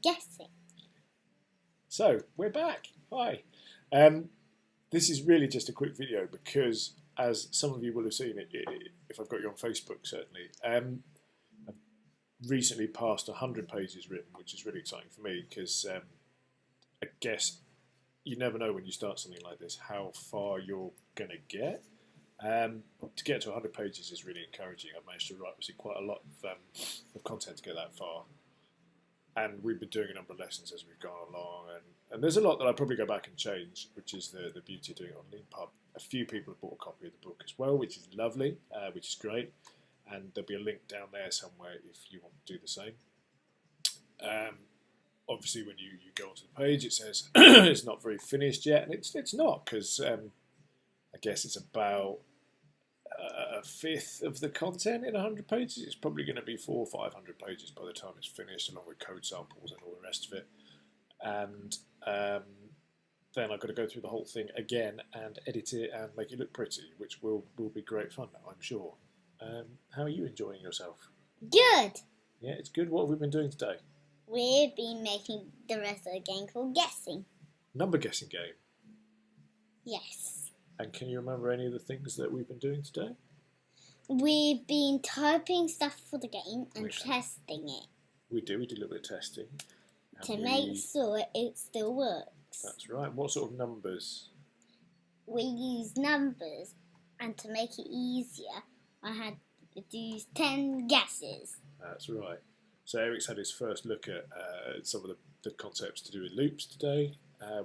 Guessing. So we're back. Hi. This is really just a quick video because, as some of you will have seen it, if I've got you on Facebook, certainly. I've recently passed 100 pages written, which is really exciting for me because I guess you never know when you start something like this how far you're going to get. To get to 100 pages is really encouraging. I've managed to write obviously quite a lot of content to get that far. And we've been doing a number of lessons as we've gone along, and there's a lot that I'll probably go back and change, which is the beauty of doing it on LeanPub. A few people have bought a copy of the book as well, which is lovely, which is great, and there'll be a link down there somewhere if you want to do the same. Obviously, when you go onto the page, it says it's not very finished yet, and it's not, because I guess it's about a fifth of the content in 100 pages. It's probably going to be 400 or 500 pages by the time it's finished, along with code samples and all the rest of it. And then I've got to go through the whole thing again and edit it and make it look pretty, which will be great fun now, I'm sure. How are you enjoying yourself? Good. Yeah, it's good. What have we been doing today? We've been making the rest of the game called Guessing. Number guessing game. Yes. And can you remember any of the things that we've been doing today? We've been typing stuff for the game and testing it. We do a little bit of testing. To make sure it still works. That's right. What sort of numbers? We use numbers, and to make it easier, I had to use 10 guesses. That's right. So Erik's had his first look at some of the concepts to do with loops today,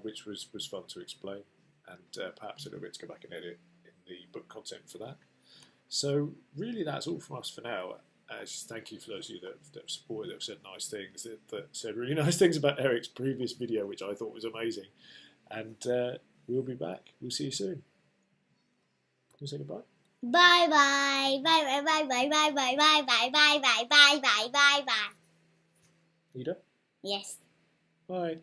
which was fun to explain, and perhaps a little bit to go back and edit in the book content for that. So really that's all from us for now. Just thank you for those of you that have supported, that have said nice things, that said really nice things about Erik's previous video, which I thought was amazing. And we'll be back. We'll see you soon. Can you say goodbye? Bye bye. Bye bye bye bye bye bye bye bye bye bye bye bye bye bye. You done? Yes. Bye.